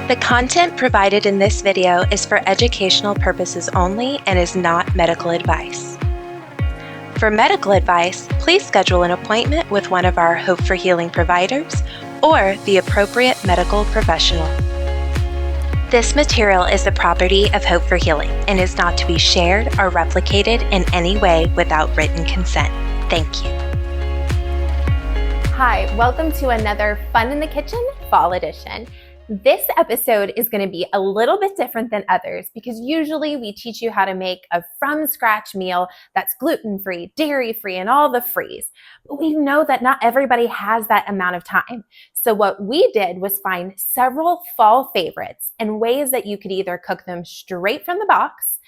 The content provided in this video is for educational purposes only and is not medical advice. For medical advice, please schedule an appointment with one of our Hope for Healing providers or the appropriate medical professional. This material is the property of Hope for Healing and is not to be shared or replicated in any way without written consent. Thank you. Hi, welcome to another Fun in the Kitchen Fall Edition. This episode is going to be a little bit different than others because usually we teach you how to make a from-scratch meal that's gluten-free, dairy-free, and all the frees. But we know that not everybody has that amount of time. So what we did was find several fall favorites and ways that you could either cook them straight from the box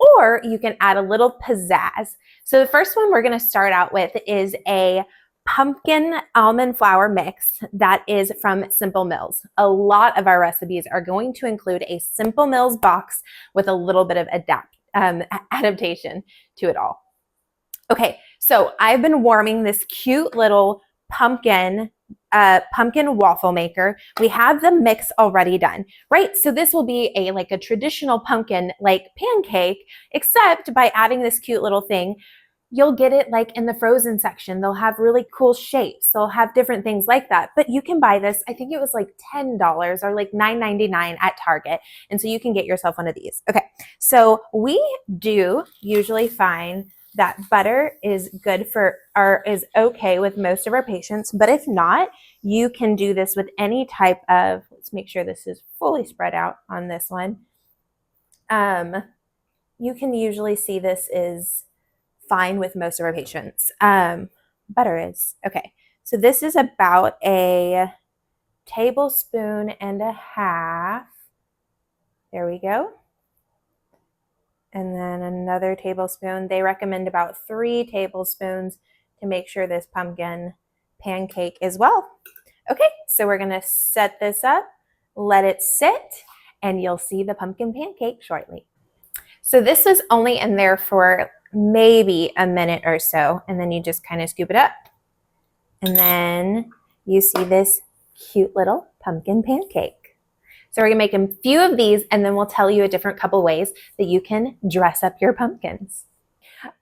or you can add a little pizzazz. So the first one we're going to start out with is a pumpkin almond flour mix that is from Simple Mills. A lot of our recipes are going to include a Simple Mills box with a little bit of adaptation to it all. Okay, so I've been warming this cute little pumpkin waffle maker. We have the mix already done, right? So this will be like a traditional pumpkin like pancake, except by adding this cute little thing. You'll get it like in the frozen section. They'll have really cool shapes. They'll have different things like that. But you can buy this, I think it was like $10 or like $9.99 at Target. And so you can get yourself one of these. Okay, so we do usually find that butter is good for or is okay with most of our patients. But if not, you can do this with any type of, let's make sure this is fully spread out on this one. You can usually see this is fine with most of our patients. Butter is. Okay, so this is about a tablespoon and a half. There we go. And then another tablespoon. They recommend about 3 tablespoons to make sure this pumpkin pancake is well. Okay, so we're gonna set this up, let it sit, and you'll see the pumpkin pancake shortly. So this is only in there for maybe a minute or so, and then you just kind of scoop it up. And then you see this cute little pumpkin pancake. So we're gonna make a few of these, and then we'll tell you a different couple ways that you can dress up your pumpkins.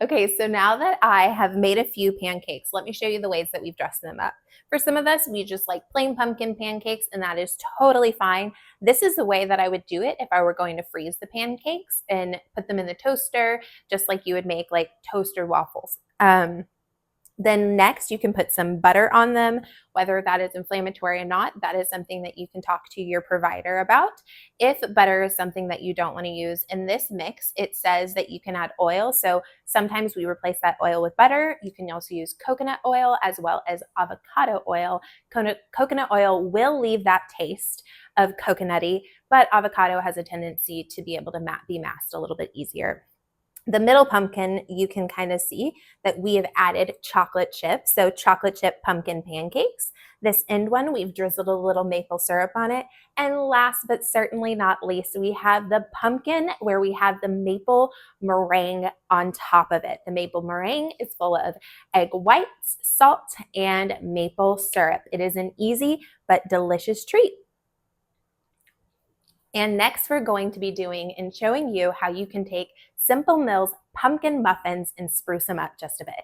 Okay, so now that I have made a few pancakes, let me show you the ways that we've dressed them up. For some of us, we just like plain pumpkin pancakes, and that is totally fine. This is the way that I would do it if I were going to freeze the pancakes and put them in the toaster, just like you would make like toaster waffles. Then next, you can put some butter on them, whether that is inflammatory or not. That is something that you can talk to your provider about. If butter is something that you don't want to use in this mix, it says that you can add oil. So sometimes we replace that oil with butter. You can also use coconut oil as well as avocado oil. Coconut oil will leave that taste of coconutty, but avocado has a tendency to be able to be masked a little bit easier. The middle pumpkin, you can kind of see that we have added chocolate chips, so chocolate chip pumpkin pancakes. This end one, we've drizzled a little maple syrup on it. And last but certainly not least, we have the pumpkin where we have the maple meringue on top of it. The maple meringue is full of egg whites, salt, and maple syrup. It is an easy but delicious treat. And next we're going to be doing and showing you how you can take Simple Mills pumpkin muffins and spruce them up just a bit.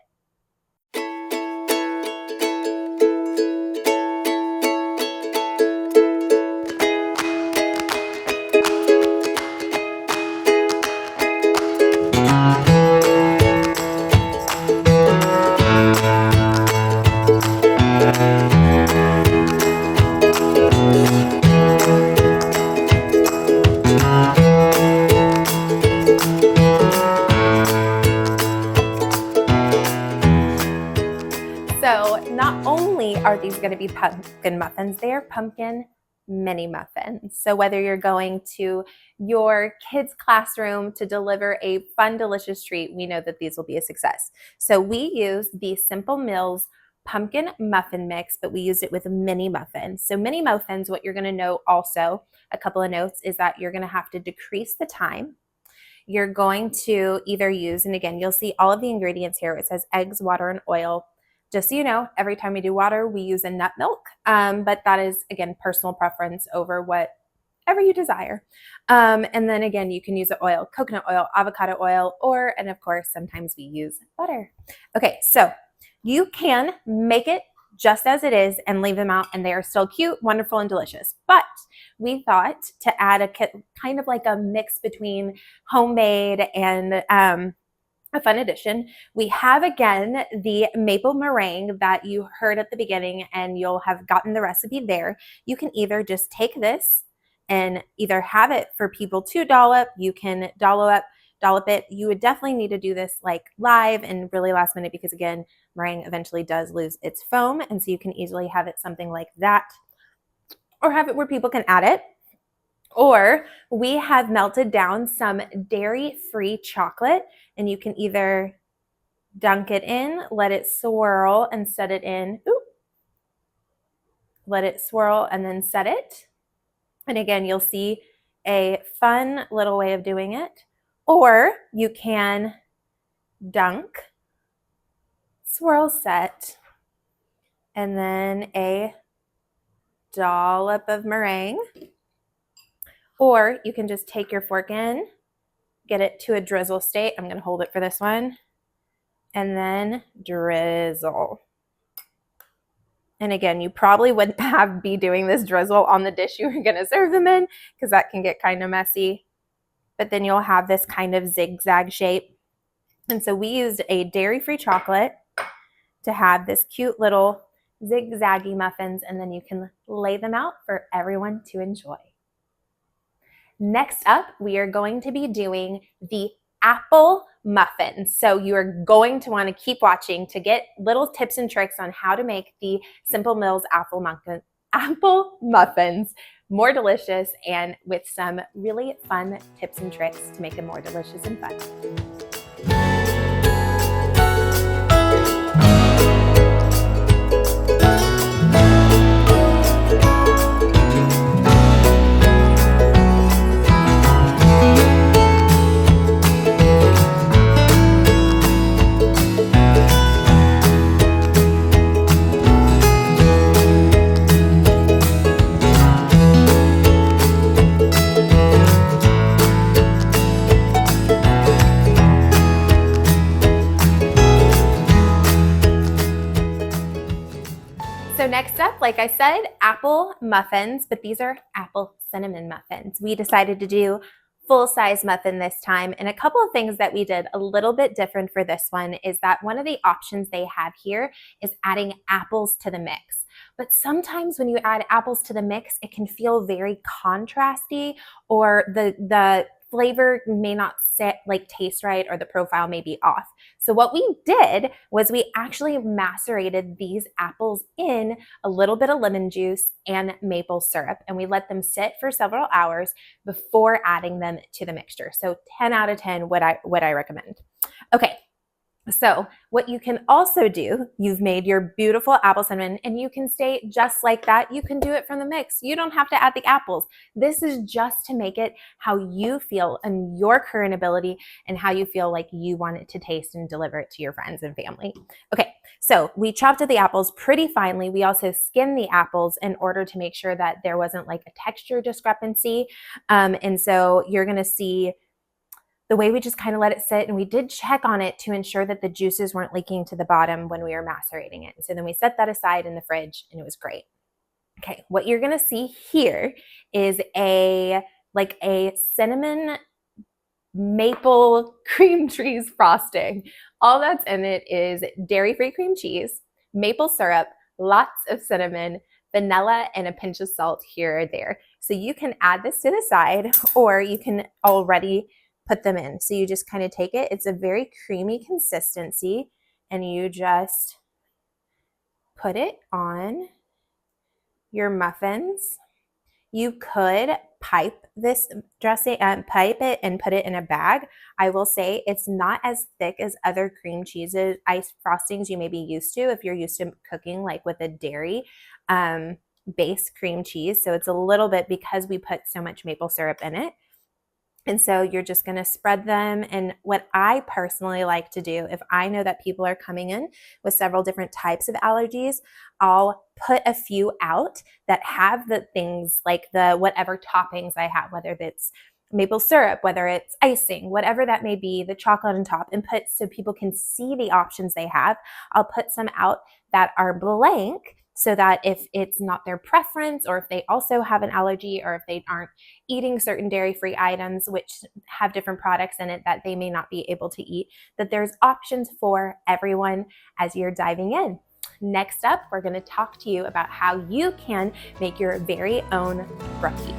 So not only are these going to be pumpkin muffins, they are pumpkin mini muffins. So whether you're going to your kids' classroom to deliver a fun, delicious treat, we know that these will be a success. So we use the Simple Mills pumpkin muffin mix, but we used it with mini muffins. So mini muffins, what you're going to know also, a couple of notes, is that you're going to have to decrease the time. You're going to either use, and again, you'll see all of the ingredients here. It says eggs, water, and oil. Just so you know, every time we do water, we use a nut milk, but that is, again, personal preference over what whatever you desire. And then again, you can use the oil, coconut oil, avocado oil, and of course, sometimes we use butter. Okay, so you can make it just as it is and leave them out, and they are still cute, wonderful, and delicious. But we thought to add a kind of like a mix between homemade and a fun addition. We have again the maple meringue that you heard at the beginning, and you'll have gotten the recipe there. You can either just take this and either have it for people to dollop. You can dollop it. You would definitely need to do this like live and really last minute because again, meringue eventually does lose its foam, and so you can easily have it something like that, or have it where people can add it. Or we have melted down some dairy-free chocolate, and you can either dunk it in, let it swirl and set it in. Ooh. Let it swirl and then set it. And again, you'll see a fun little way of doing it. Or you can dunk, swirl, set, and then a dollop of meringue. Or you can just take your fork in, get it to a drizzle state. I'm going to hold it for this one. And then drizzle. And again, you probably wouldn't be doing this drizzle on the dish you were going to serve them in because that can get kind of messy. But then you'll have this kind of zigzag shape. And so we used a dairy-free chocolate to have this cute little zigzaggy muffins, and then you can lay them out for everyone to enjoy. Next up, we are going to be doing the apple muffins. So you are going to want to keep watching to get little tips and tricks on how to make the Simple Mills apple muffins more delicious and with some really fun tips and tricks to make them more delicious and fun. So next up, like I said, apple muffins, but these are apple cinnamon muffins. We decided to do full-size muffin this time, and a couple of things that we did a little bit different for this one is that one of the options they have here is adding apples to the mix. But sometimes when you add apples to the mix, it can feel very contrasty, or the flavor may not taste right, or the profile may be off. So what we did was we actually macerated these apples in a little bit of lemon juice and maple syrup, and we let them sit for several hours before adding them to the mixture. So 10 out of 10 would I recommend. Okay. So what you can also do, you've made your beautiful apple cinnamon, and you can stay just like that. You can do it from the mix. You don't have to add the apples. This is just to make it how you feel and your current ability and how you feel like you want it to taste and deliver it to your friends and family. Okay, so we chopped up the apples pretty finely. We also skinned the apples in order to make sure that there wasn't like a texture discrepancy. And so you're going to see the way we just kind of let it sit, and we did check on it to ensure that the juices weren't leaking to the bottom when we were macerating it. So then we set that aside in the fridge, and it was great. Okay, what you're gonna see here is a cinnamon maple cream cheese frosting. All that's in it is dairy-free cream cheese, maple syrup, lots of cinnamon, vanilla, and a pinch of salt here or there. So you can add this to the side, or you can already put them in. So you just kind of take it. It's a very creamy consistency, and you just put it on your muffins. You could pipe this dressing, pipe it and put it in a bag. I will say it's not as thick as other cream cheeses, ice frostings you may be used to if you're used to cooking like with a dairy base cream cheese. So it's a little bit, because we put so much maple syrup in it, And so you're just going to spread them. And what I personally like to do, if I know that people are coming in with several different types of allergies, I'll put a few out that have the things like the whatever toppings I have, whether it's maple syrup, whether it's icing, whatever that may be, the chocolate on top, and put so people can see the options they have. I'll put some out that are blank so that if it's not their preference, or if they also have an allergy, or if they aren't eating certain dairy-free items which have different products in it that they may not be able to eat, that there's options for everyone as you're diving in. Next up, we're going to talk to you about how you can make your very own brookie.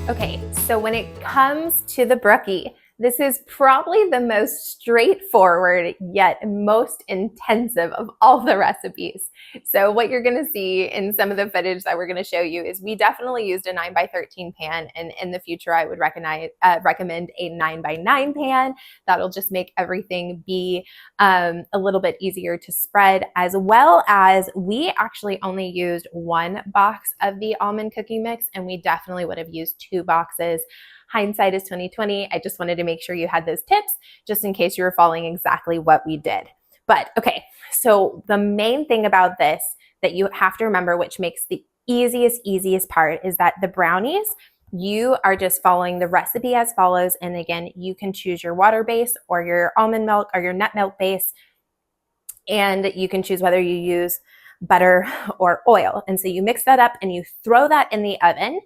Okay, so when it comes to the brookie, this is probably the most straightforward yet most intensive of all the recipes. So what you're going to see in some of the footage that we're going to show you is we definitely used a 9x13 pan, and in the future I would recommend a 9x9 pan. That'll just make everything be a little bit easier to spread, as well as we actually only used one box of the almond cookie mix, and we definitely would have used 2 boxes. Hindsight is 2020. I just wanted to make sure you had those tips just in case you were following exactly what we did. But okay, so the main thing about this that you have to remember, which makes the easiest part, is that the brownies, you are just following the recipe as follows. And again, you can choose your water base or your almond milk or your nut milk base. And you can choose whether you use butter or oil. And so you mix that up and you throw that in the oven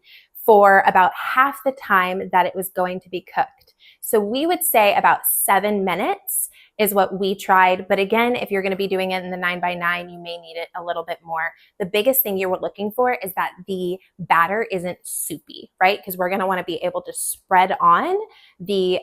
for about half the time that it was going to be cooked. So we would say about 7 minutes is what we tried. But again, if you're going to be doing it in the 9x9, you may need it a little bit more. The biggest thing you're looking for is that the batter isn't soupy, right? Because we're going to want to be able to spread on the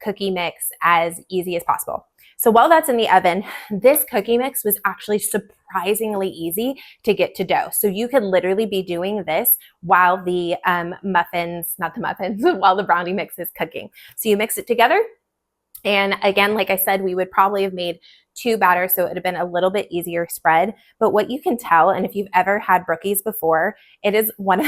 cookie mix as easy as possible. So while that's in the oven, this cookie mix was actually surprisingly easy to get to dough. So you could literally be doing this while the while the brownie mix is cooking. So you mix it together. And again, like I said, we would probably have made 2 batters, so it would have been a little bit easier spread. But what you can tell, and if you've ever had brookies before, it is when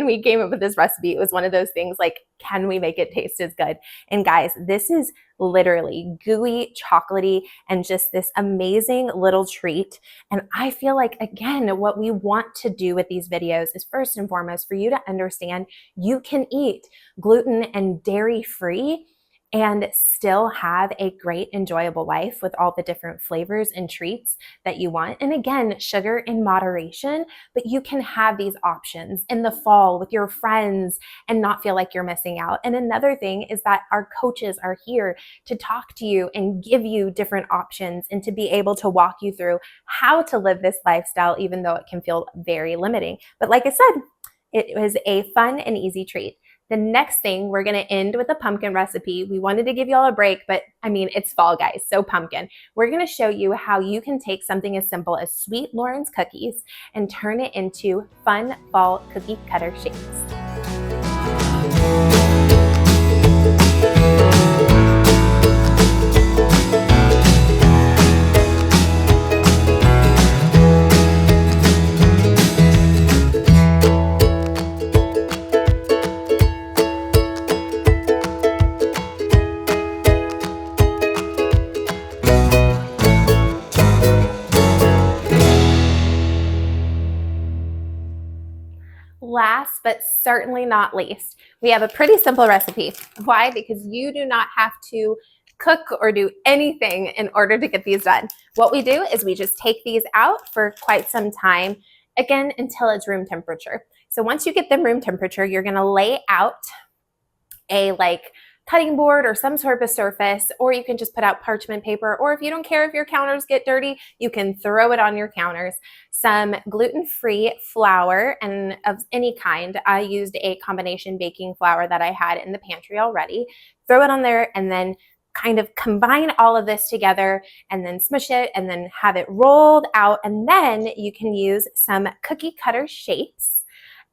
we came up with this recipe, it was one of those things like, can we make it taste as good? And guys, this is literally gooey, chocolatey, and just this amazing little treat. And I feel like, again, what we want to do with these videos is first and foremost for you to understand you can eat gluten and dairy-free and still have a great, enjoyable life with all the different flavors and treats that you want. And again, sugar in moderation, but you can have these options in the fall with your friends and not feel like you're missing out. And another thing is that our coaches are here to talk to you and give you different options and to be able to walk you through how to live this lifestyle, even though it can feel very limiting. But like I said, it was a fun and easy treat. The next thing, we're going to end with a pumpkin recipe. We wanted to give you all a break, but I mean, it's fall, guys, so pumpkin. We're going to show you how you can take something as simple as Sweet Lauren's cookies and turn it into fun fall cookie cutter shapes. Last but certainly not least, we have a pretty simple recipe. Why? Because you do not have to cook or do anything in order to get these done. What we do is we just take these out for quite some time, again, until it's room temperature. So once you get them room temperature, you're gonna lay out a cutting board or some sort of surface, or you can just put out parchment paper, or if you don't care if your counters get dirty, you can throw it on your counters. Some gluten-free flour and of any kind. I used a combination baking flour that I had in the pantry already. Throw it on there and then kind of combine all of this together and then smush it and then have it rolled out. And then you can use some cookie cutter shapes.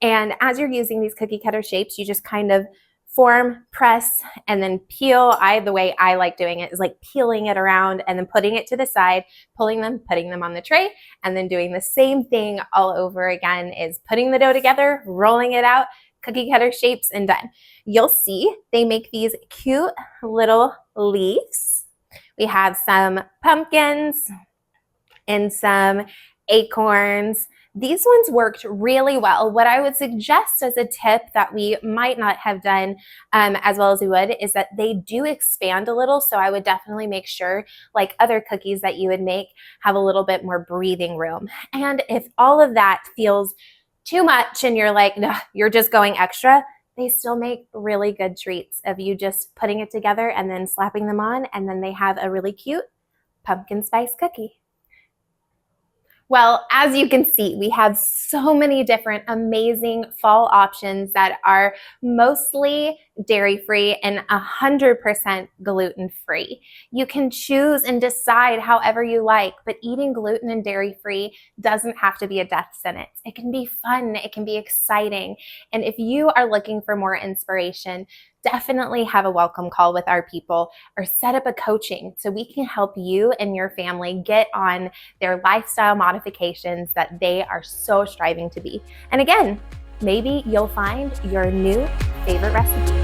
And as you're using these cookie cutter shapes, you just kind of form, press, and then peel. The way I like doing it is like peeling it around and then putting it to the side, pulling them, putting them on the tray, and then doing the same thing all over again is putting the dough together, rolling it out, cookie cutter shapes, and done. You'll see they make these cute little leaves. We have some pumpkins and some acorns. These ones worked really well. What I would suggest as a tip that we might not have done as well as we would is that they do expand a little. So I would definitely make sure, like other cookies that you would make, have a little bit more breathing room. And if all of that feels too much and you're like, no, you're just going extra, they still make really good treats of you just putting it together and then slapping them on, and then they have a really cute pumpkin spice cookie. Well, as you can see, we have so many different amazing fall options that are mostly dairy-free and 100% gluten-free. You can choose and decide however you like, but eating gluten and dairy-free doesn't have to be a death sentence. It can be fun, it can be exciting. And if you are looking for more inspiration, definitely have a welcome call with our people or set up a coaching so we can help you and your family get on their lifestyle modifications that they are so striving to be. And again, maybe you'll find your new favorite recipe.